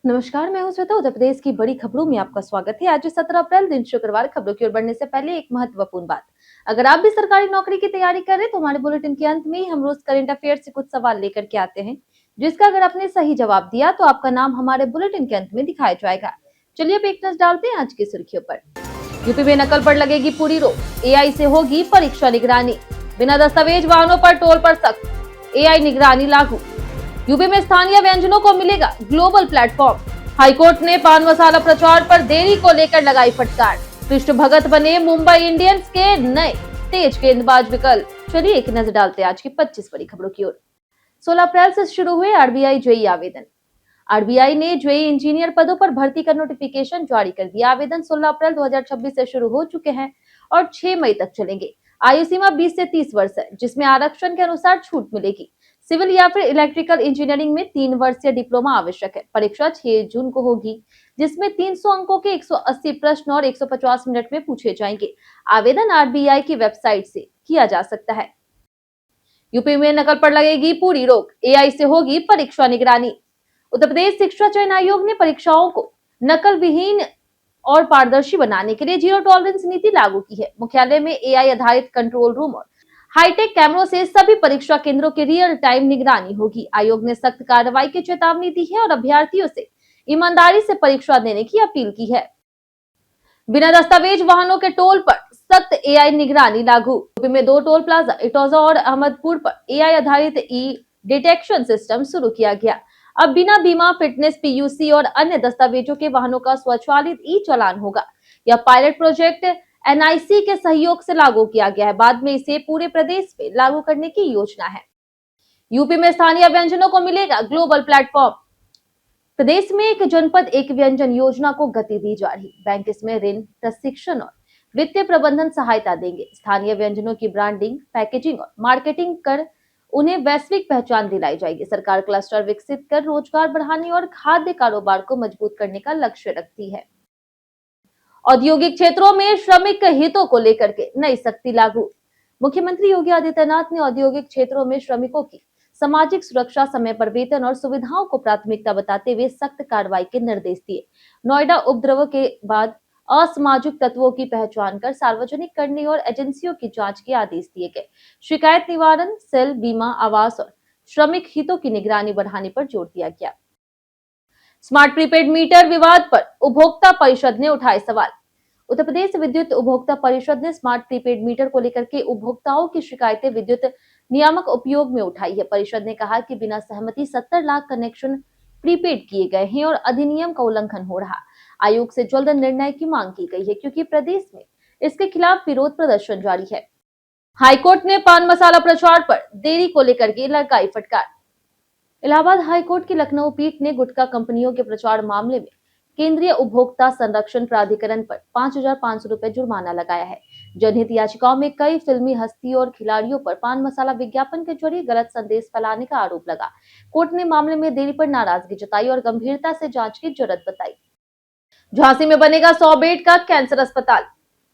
नमस्कार, मैं हूं श्वेता। उत्तर प्रदेश की बड़ी खबरों में आपका स्वागत है। आज 17 अप्रैल दिन शुक्रवार। खबरों की ओर बढ़ने से पहले एक महत्वपूर्ण बात। अगर आप भी सरकारी नौकरी की तैयारी कर रहे हैं तो हमारे बुलेटिन के अंत में ही हम रोज करंट अफेयर से कुछ सवाल लेकर के आते हैं, जिसका अगर आपने सही जवाब दिया तो आपका नाम हमारे बुलेटिन के अंत में दिखाया जाएगा। चलिए अब एक नजर डालते हैं आज की सुर्खियों पर। यूपी में नकल पर लगेगी पूरी रोक, एआई से होगी परीक्षा निगरानी। बिना दस्तावेज वाहनों पर टोल पर सख्त, एआई निगरानी लागू। यूपी में स्थानीय व्यंजनों को मिलेगा ग्लोबल प्लेटफॉर्म। हाईकोर्ट ने पान मसाला प्रचार पर देरी को लेकर लगाई फटकार। कृष्ण भगत बने मुंबई इंडियंस के नए तेज गेंदबाज विकल्प। चलिए एक नजर डालते हैं आज की 25 बड़ी खबरों की ओर। 16 अप्रैल से शुरू हुए आरबीआई जेईई आवेदन। आरबीआई ने जेईई इंजीनियर पदों पर भर्ती का नोटिफिकेशन जारी कर दिया। आवेदन 16 अप्रैल 2026 से शुरू हो चुके हैं और 6 मई तक चलेंगे। आयु सीमा 20 से 30 वर्ष है, जिसमें आरक्षण के अनुसार छूट मिलेगी। सिविल या फिर इलेक्ट्रिकल इंजीनियरिंग में 3 वर्षीय डिप्लोमा आवश्यक है। परीक्षा 6 जून को होगी, जिसमें 300 अंकों के 180 प्रश्न और 150 मिनट में पूछे जाएंगे। आवेदन आरबीआई की वेबसाइट से किया जा सकता है। यूपी में नकल पर लगेगी पूरी रोक, एआई से होगी परीक्षा निगरानी। उत्तर प्रदेश शिक्षा चयन आयोग ने परीक्षाओं को नकल विहीन और पारदर्शी बनाने के लिए जीरो टॉलरेंस नीति लागू की है। मुख्यालय में एआई आधारित कंट्रोल रूम और हाईटेक कैमरों से सभी परीक्षा केंद्रों की रियल टाइम निगरानी होगी। आयोग ने सख्त कार्रवाई की चेतावनी दी है और अभ्यर्थियों से ईमानदारी से परीक्षा देने की अपील की है। बिना दस्तावेज वाहनों के टोल पर सख्त एआई निगरानी लागू। यूपी में 2 टोल प्लाजा इटौजा और अहमदपुर पर एआई आधारित ई डिटेक्शन सिस्टम शुरू किया गया। अब बिना बीमा, फिटनेस, पीयूसी और अन्य दस्तावेजों के वाहनों का स्वचालित ई चालान होगा। यह पायलट प्रोजेक्ट एनआईसी के सहयोग से लागू किया गया है। बाद में इसे पूरे प्रदेश में लागू करने की योजना है। यूपी में स्थानीय व्यंजनों को मिलेगा ग्लोबल प्लेटफॉर्म। प्रदेश में एक जनपद एक व्यंजन योजना को गति दी जा रही। बैंक इसमें ऋण, प्रशिक्षण और वित्तीय प्रबंधन सहायता देंगे। स्थानीय व्यंजनों की ब्रांडिंग, पैकेजिंग और मार्केटिंग कर उन्हें वैश्विक पहचान दिलाई जाएगी। सरकार क्लस्टर विकसित कर रोजगार बढ़ाने और खाद्य कारोबार को मजबूत करने का लक्ष्य रखती है। औद्योगिक क्षेत्रों में श्रमिक हितों को लेकर के नई सख्ती लागू। मुख्यमंत्री योगी आदित्यनाथ ने औद्योगिक क्षेत्रों में श्रमिकों की सामाजिक सुरक्षा, समय पर वेतन और सुविधाओं को प्राथमिकता बताते हुए सख्त कार्रवाई के निर्देश दिए। नोएडा उपद्रव के बाद असामाजिक तत्वों की पहचान कर सार्वजनिक करने और एजेंसियों की जांच के आदेश दिए गए। शिकायत निवारण सेल, बीमा, आवास और श्रमिक हितों की निगरानी बढ़ाने पर जोर दिया गया। स्मार्ट प्रीपेड मीटर विवाद पर उपभोक्ता परिषद ने उठाए सवाल। उत्तर प्रदेश विद्युत उपभोक्ता परिषद ने स्मार्ट प्रीपेड मीटर को लेकर के उपभोक्ताओं की शिकायतें विद्युत नियामक उपयोग में उठाई है। परिषद ने कहा कि बिना सहमति 70 लाख कनेक्शन प्रीपेड किए गए हैं और अधिनियम का उल्लंघन हो रहा। आयोग से जल्द निर्णय की मांग की गई है, क्योंकि प्रदेश में इसके खिलाफ विरोध प्रदर्शन जारी है। हाईकोर्ट ने पान मसाला प्रचार पर देरी को लेकर के लगाई फटकार। इलाहाबाद हाईकोर्ट की लखनऊ पीठ ने गुटखा कंपनियों के प्रचार मामले में केंद्रीय उपभोक्ता संरक्षण प्राधिकरण पर 5,500 रुपए जुर्माना लगाया है। जनहित याचिकाओं में कई फिल्मी हस्ती और खिलाड़ियों पर पान मसाला विज्ञापन के जरिए गलत संदेश फैलाने का आरोप लगा। कोर्ट ने मामले में देरी पर नाराजगी जताई और गंभीरता से जांच की जरूरत बताई। झांसी में बनेगा 100 बेड का कैंसर अस्पताल।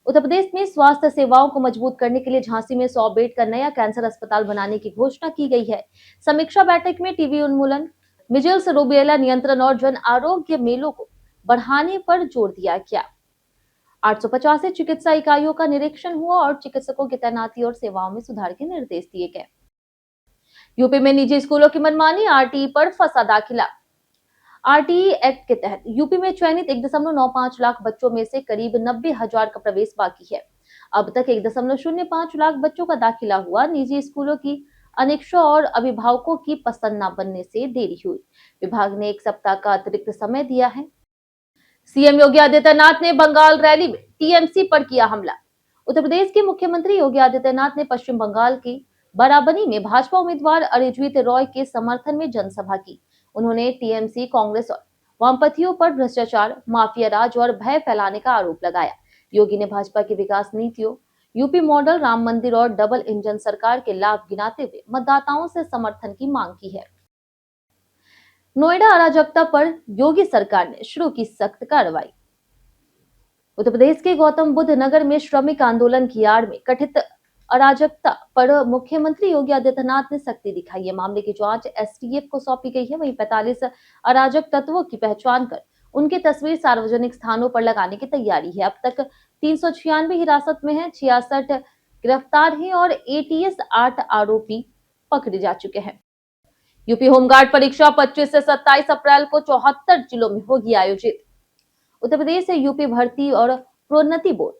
उत्तर प्रदेश में स्वास्थ्य सेवाओं को मजबूत करने के लिए झांसी में 100 बेड का नया कैंसर अस्पताल बनाने की घोषणा की गई है। समीक्षा बैठक में टीबी उन्मूलन, मिजल्स, रूबेला नियंत्रण और जन आरोग्य मेलों को बढ़ाने पर जोर दिया गया। 885 चिकित्सा इकाइयों का निरीक्षण हुआ और चिकित्सकों की तैनाती और सेवाओं में सुधार के निर्देश दिए गए। यूपी में निजी स्कूलों की मनमानी, आरटीई पर फंसा दाखिला। आरटीई एक्ट के तहत यूपी में चयनित 1.95 लाख बच्चों में से करीब 90,000 का प्रवेश बाकी है। अब तक 1.05 लाख बच्चों का दाखिला हुआ। निजी स्कूलों की अनिच्छा और अभिभावकों की पसंद न बनने से देरी हुई। विभाग ने 1 सप्ताह का अतिरिक्त समय दिया है। सीएम योगी आदित्यनाथ ने बंगाल रैली में टीएमसी पर किया हमला। उत्तर प्रदेश के मुख्यमंत्री योगी आदित्यनाथ ने पश्चिम बंगाल की बराबनी में भाजपा उम्मीदवार अरिजीत रॉय के समर्थन में जनसभा की। उन्होंने टीएमसी, कांग्रेस और वामपंथियों पर भ्रष्टाचार, माफिया राज और भय फैलाने का आरोप लगाया। योगी ने भाजपा की विकास नीतियों, यूपी मॉडल, राम मंदिर और डबल इंजन सरकार के लाभ गिनाते हुए मतदाताओं से समर्थन की मांग की है। नोएडा अराजकता पर योगी सरकार ने शुरू की सख्त कार्रवाई। उत्तर प्रदेश के गौतम बुद्ध नगर में श्रमिक आंदोलन की आड़ में कथित अराजकता पर मुख्यमंत्री योगी आदित्यनाथ ने सख्ती दिखाई है। मामले की जांच एसटीएफ को सौंपी गई है। वहीं 45 अराजक तत्वों की पहचान कर उनकी तस्वीर सार्वजनिक स्थानों पर लगाने की तैयारी है। अब तक 396 हिरासत में है, 66 गिरफ्तार हैं और एटीएस 8 आरोपी पकड़े जा चुके हैं। यूपी होमगार्ड परीक्षा 25 से 27 अप्रैल को 74 जिलों में होगी आयोजित। उत्तर प्रदेश से यूपी भर्ती और प्रोन्नति बोर्ड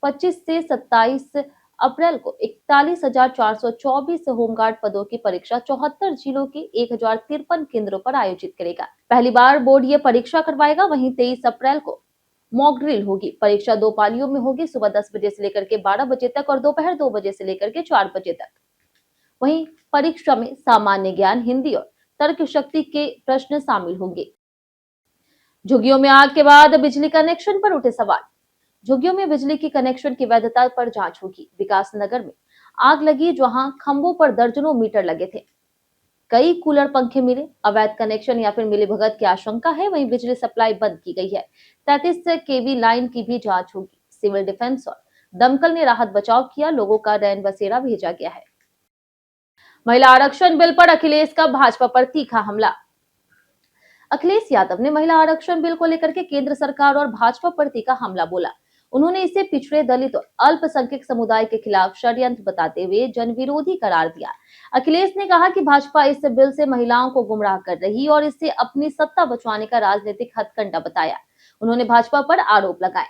25 से 27 अप्रैल को 41,424 होमगार्ड पदों की परीक्षा 74 जिलों के 1053 केंद्रों पर आयोजित करेगा। पहली बार बोर्ड ये परीक्षा करवाएगा। वहीं 23 अप्रैल को मॉक ड्रिल होगी। परीक्षा 2 पालियों में होगी, सुबह 10 बजे से लेकर के 12 बजे तक और दोपहर 2 बजे से लेकर के 4 बजे तक। वहीं परीक्षा में सामान्य ज्ञान, हिंदी और तर्क शक्ति के प्रश्न शामिल होंगे। झुग्गियों में आग के बाद बिजली कनेक्शन पर उठे सवाल। झुग्गियों में बिजली की कनेक्शन की वैधता पर जांच होगी। विकास नगर में आग लगी, जहां खंभों पर दर्जनों मीटर लगे थे, कई कूलर पंखे मिले। अवैध कनेक्शन या फिर मिलीभगत की आशंका है। वहीं बिजली सप्लाई बंद की गई है। 33 केवी लाइन की भी जांच होगी। सिविल डिफेंस और दमकल ने राहत बचाव किया। लोगों का रैन बसेरा भेजा गया है। महिला आरक्षण बिल पर अखिलेश का भाजपा पर तीखा हमला। अखिलेश यादव ने महिला आरक्षण बिल को लेकर के केंद्र सरकार और भाजपा पर तीखा हमला बोला। उन्होंने इसे पिछड़े, दलित और अल्पसंख्यक समुदाय के खिलाफ षड्यंत्र बताते हुए जनविरोधी करार दिया। अखिलेश ने कहा कि भाजपा इस बिल से महिलाओं को गुमराह कर रही और इसे अपनी सत्ता बचाने का राजनीतिक हथकंडा बताया। उन्होंने भाजपा पर आरोप लगाए।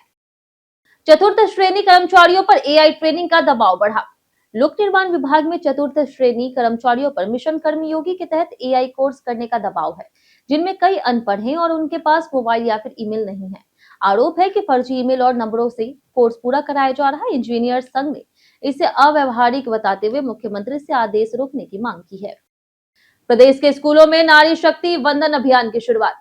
चतुर्थ श्रेणी कर्मचारियों पर एआई ट्रेनिंग का दबाव बढ़ा। लोक निर्माण विभाग में चतुर्थ श्रेणी कर्मचारियों पर मिशन कर्मयोगी के तहत एआई कोर्स करने का दबाव है, जिनमें कई अनपढ़ हैं और उनके पास मोबाइल या फिर ईमेल नहीं है। आरोप है कि फर्जी ईमेल और नंबरों से कोर्स पूरा कराया जा रहा है। इंजीनियर संघ ने इसे अव्यवहारिक बताते हुए मुख्यमंत्री से आदेश रोकने की मांग की है। प्रदेश के स्कूलों में नारी शक्ति वंदन अभियान की शुरुआत।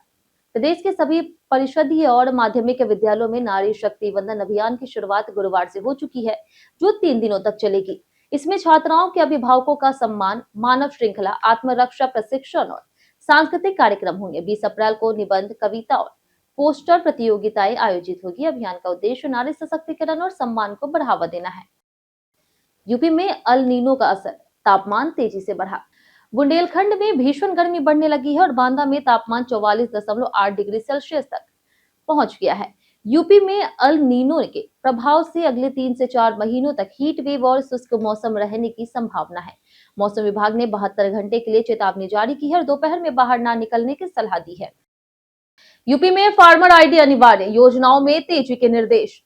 प्रदेश के सभी परिषदीय और माध्यमिक विद्यालयों में नारी शक्ति वंदन अभियान की शुरुआत गुरुवार से हो चुकी है, जो 3 दिनों तक चलेगी। इसमें छात्राओं के अभिभावकों का सम्मान, मानव श्रृंखला, आत्मरक्षा प्रशिक्षण और सांस्कृतिक कार्यक्रम होंगे। 20 अप्रैल को निबंध, कविता और पोस्टर प्रतियोगिताएं आयोजित होगी। अभियान का उद्देश्य नारी सशक्तिकरण और सम्मान को बढ़ावा देना है। यूपी में अल नीनो का असर, तापमान तेजी से बढ़ा। बुंदेलखंड में भीषण गर्मी बढ़ने लगी है और बांदा में तापमान 44.8 डिग्री सेल्सियस तक पहुंच गया है। यूपी में अल नीनो के प्रभाव से अगले 3 से 4 महीनों तक हीट वेव और शुष्क मौसम रहने की संभावना है। मौसम विभाग ने 72 घंटे के लिए चेतावनी जारी की है और दोपहर में बाहर न निकलने की सलाह दी है। यूपी में फार्मर आईडी अनिवार्य, योजनाओं में तेजी के निर्देश।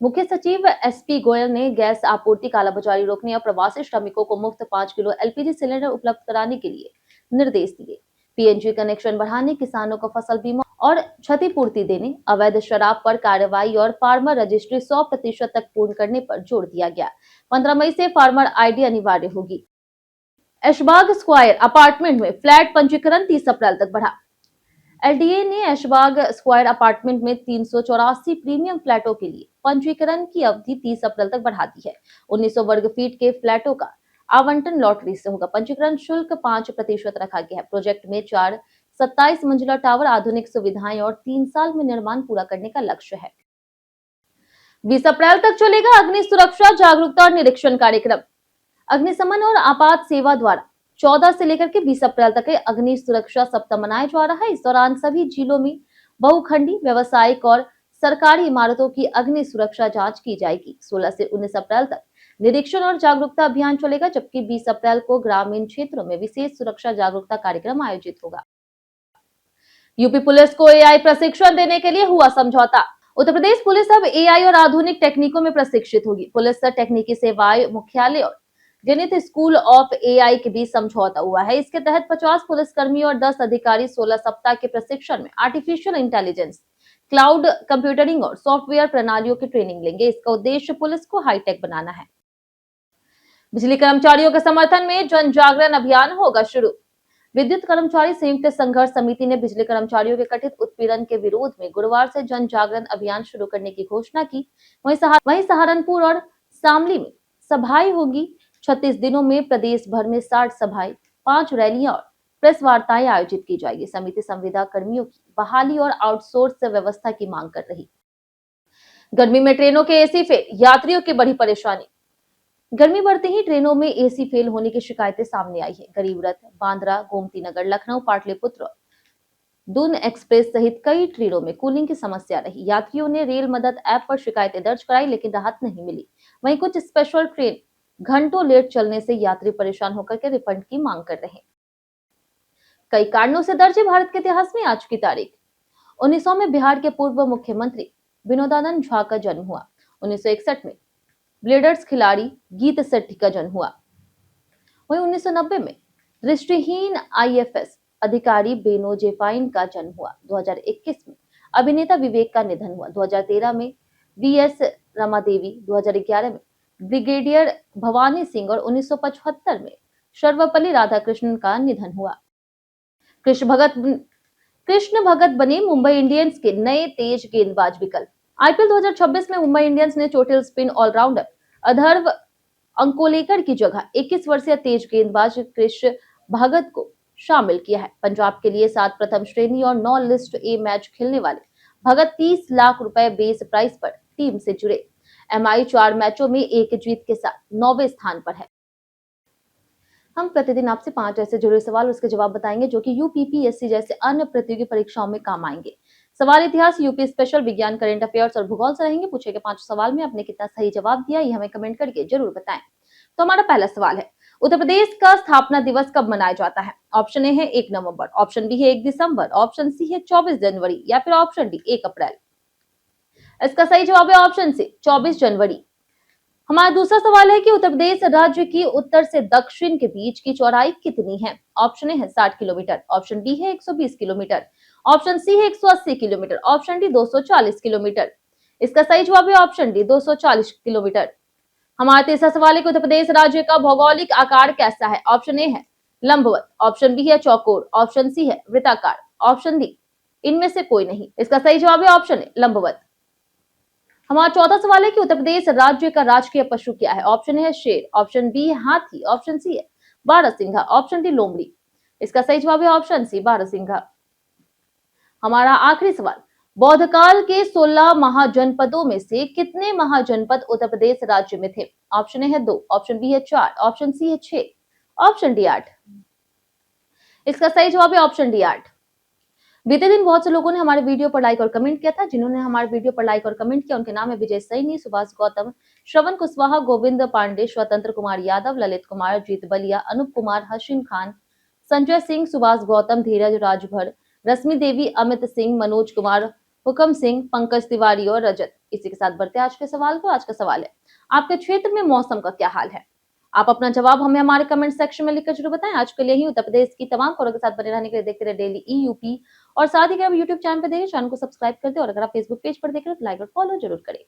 मुख्य सचिव एसपी गोयल ने गैस आपूर्ति, कालाबाजारी रोकने और प्रवासी श्रमिकों को मुफ्त 5 किलो एलपीजी सिलेंडर उपलब्ध कराने के लिए निर्देश दिए। पीएनजी कनेक्शन बढ़ाने, किसानों को फसल बीमा और क्षतिपूर्ति देने, अवैध शराब पर कार्रवाई और फार्मर रजिस्ट्री 100% तक पूर्ण करने पर जोर दिया गया। 15 मई से फार्मर आईडी अनिवार्य होगी। ऐशबाग स्क्वायर अपार्टमेंट में फ्लैट पंजीकरण 30 अप्रैल तक बढ़ा। एलडीए ने ऐशबाग स्क्वायर अपार्टमेंट में 384 प्रीमियम फ्लैटों के लिए पंजीकरण की अवधि 30 अप्रैल तक बढ़ा दी है। 1900 वर्ग फीट के फ्लैटों का आवंटन लॉटरी से होगा। पंजीकरण शुल्क 5% रखा गया है। प्रोजेक्ट में 4 27 मंजिला टावर, आधुनिक सुविधाएं और 3 साल में निर्माण पूरा करने का लक्ष्य है। 20 अप्रैल तक चलेगा अग्नि सुरक्षा जागरूकता और निरीक्षण कार्यक्रम। अग्निशमन और आपात सेवा द्वारा 14 से लेकर के 20 अप्रैल तक अग्नि सुरक्षा सप्ताह मनाया जा रहा है। इस दौरान सभी जिलों में बहुखंडी, व्यावसायिक और सरकारी इमारतों की अग्नि सुरक्षा जांच की जाएगी। 16 से 19 अप्रैल तक निरीक्षण और जागरूकता अभियान चलेगा, जबकि 20 अप्रैल को ग्रामीण क्षेत्रों में विशेष सुरक्षा जागरूकता कार्यक्रम आयोजित होगा। यूपी पुलिस को एआई प्रशिक्षण देने के लिए हुआ समझौता। उत्तर प्रदेश पुलिस अब एआई और आधुनिक टेक्निकों में प्रशिक्षित होगी। पुलिस तकनीकी सेवाएं मुख्यालय और जेनिथ स्कूल ऑफ एआई के बीच समझौता हुआ है। इसके तहत 50 पुलिसकर्मी और 10 अधिकारी 16 सप्ताह के प्रशिक्षण में आर्टिफिशियल इंटेलिजेंस, क्लाउड कंप्यूटिंग और सॉफ्टवेयर प्रणालियों की ट्रेनिंग लेंगे। इसका उद्देश्य पुलिस को हाईटेक बनाना है। बिजली कर्मचारियों के समर्थन में जन जागरण अभियान होगा शुरू। विद्युत कर्मचारी संयुक्त संघर्ष समिति ने बिजली कर्मचारियों के कथित उत्पीड़न के विरोध में गुरुवार से जन जागरण अभियान शुरू करने की घोषणा की। वहीं सहारनपुर और शामली में सभाएं होगी। 36 दिनों में प्रदेश भर में 60 सभाएं, 5 रैलियां और प्रेस वार्ताएं आयोजित की जाएगी। समिति संविदा कर्मियों की बहाली और आउटसोर्स व्यवस्था की मांग कर रही। गर्मी में ट्रेनों के एसी फेल, यात्रियों की बड़ी परेशानी। गर्मी बढ़ते ही ट्रेनों में एसी फेल होने की शिकायतें सामने आई है। गरीब रथ, बांद्रा, गोमती नगर, लखनऊ, पाटलिपुत्र, दून एक्सप्रेस सहित कई ट्रेनों में कूलिंग की समस्या रही। यात्रियों ने रेल मदद ऐप पर शिकायतें दर्ज कराई, लेकिन राहत नहीं मिली। वहीं कुछ स्पेशल ट्रेन घंटों लेट चलने से यात्री परेशान होकर के रिफंड की मांग कर रहे हैं। कई कारणों से दर्ज है भारत के इतिहास में आज की तारीख। 1900 में बिहार के पूर्व मुख्यमंत्री विनोदानंद झा का जन्म हुआ। 1961 में ब्लेडर्स खिलाड़ी गीत सेट्टी का जन्म हुआ। वहीं 1990 में दृष्टिहीन आईएफएस अधिकारी बेनो जेफाइन का जन्म हुआ। 2021 में अभिनेता विवेक का निधन हुआ। 2013 में वीएस रमादेवी, 2011 में ब्रिगेडियर भवानी सिंह और 1975 में सर्वपल्ली राधाकृष्णन का निधन हुआ। कृष्ण भगत बने मुंबई इंडियंस के नए तेज गेंदबाज विकल्प। आईपीएल 2026 में मुंबई इंडियंस ने चोटिल स्पिन ऑलराउंडर अधर्व अंकोलेकर की जगह 21 वर्षीय तेज गेंदबाज कृष्ण भगत को शामिल किया है। पंजाब के लिए 7 प्रथम श्रेणी और 9 लिस्ट ए मैच खेलने वाले भगत 30 लाख रुपए बेस प्राइस पर टीम से जुड़े। एमआई 4 मैचों में 1 जीत के साथ 9वें स्थान पर है। हम प्रतिदिन आपसे 5 ऐसे जरूरी सवाल और उसके जवाब बताएंगे जो कि यूपीपीएससी जैसे अन्य प्रतियोगी परीक्षाओं में काम आएंगे। सवाल इतिहास, यूपी स्पेशल, विज्ञान, करंट अफेयर्स और भूगोल से रहेंगे। पूछे गए 5 सवाल में आपने कितना सही जवाब दिया, ये हमें कमेंट करके जरूर बताएं। तो हमारा पहला सवाल है, उत्तर प्रदेश का स्थापना दिवस कब मनाया जाता है? ऑप्शन ए है 1 नवंबर, ऑप्शन बी है 1 दिसंबर, ऑप्शन सी है 24 जनवरी या फिर ऑप्शन डी 1 अप्रैल। इसका सही जवाब है ऑप्शन सी 24 जनवरी। हमारा दूसरा सवाल है कि उत्तर प्रदेश राज्य की उत्तर से दक्षिण के बीच की चौड़ाई कितनी है? ऑप्शन ए है 60 किलोमीटर, ऑप्शन बी है 120 किलोमीटर, ऑप्शन सी है 180 किलोमीटर, ऑप्शन डी 240 किलोमीटर। इसका सही जवाब है ऑप्शन डी 240 किलोमीटर। हमारा तीसरा सवाल है कि उत्तर प्रदेश राज्य का भौगोलिक आकार कैसा है? ऑप्शन ए है लंबवत, ऑप्शन बी है चौकोर, ऑप्शन सी है वृत्ताकार, ऑप्शन डी इनमें से कोई नहीं। इसका सही जवाब है ऑप्शन ए लंबवत। हमारा चौथा सवाल है कि उत्तर प्रदेश राज्य का राजकीय पशु क्या है? ऑप्शन ए है शेर, ऑप्शन बी है हाथी, ऑप्शन सी है बारहसिंघा, ऑप्शन डी लोमड़ी। इसका सही जवाब है ऑप्शन सी बारहसिंघा। हमारा आखिरी सवाल, बौद्ध काल के 16 महाजनपदों में से कितने महाजनपद उत्तर प्रदेश राज्य में थे? ऑप्शन ए है 2, ऑप्शन बी है 4, ऑप्शन सी है 6, ऑप्शन डी 8। इसका सही जवाब है ऑप्शन डी 8। बीते दिन बहुत से लोगों ने हमारे वीडियो पर लाइक और कमेंट किया था। जिन्होंने हमारे वीडियो पर लाइक और कमेंट किया उनके नाम है विजय सैनी, सुभाष गौतम, श्रवण कुशवाहा, गोविंद पांडे, स्वतंत्र कुमार यादव, ललित कुमार, जीत बलिया, अनूप कुमार, हसीन खान, संजय सिंह, सुभाष गौतम, धीरज राजभर, रश्मि देवी, अमित सिंह, मनोज कुमार, हुकम सिंह, पंकज तिवारी और रजत। इसी के साथ बढ़ते आज के सवाल को। आज का सवाल है, आपके क्षेत्र में मौसम का क्या हाल है? आप अपना जवाब हमें हमारे कमेंट सेक्शन में लिखकर जरूर बताएं। आज के लिए ही उत्तर प्रदेश की तमाम खबरों के साथ बने रहने के लिए देखते रहे डेली ईयूपी और साथ ही अगर आप यूट्यूब चैनल पर देखें, चैनल को सब्सक्राइब कर दे और अगर आप फेसबुक पेज पर देख रहे हो तो लाइक और फॉलो जरूर करें।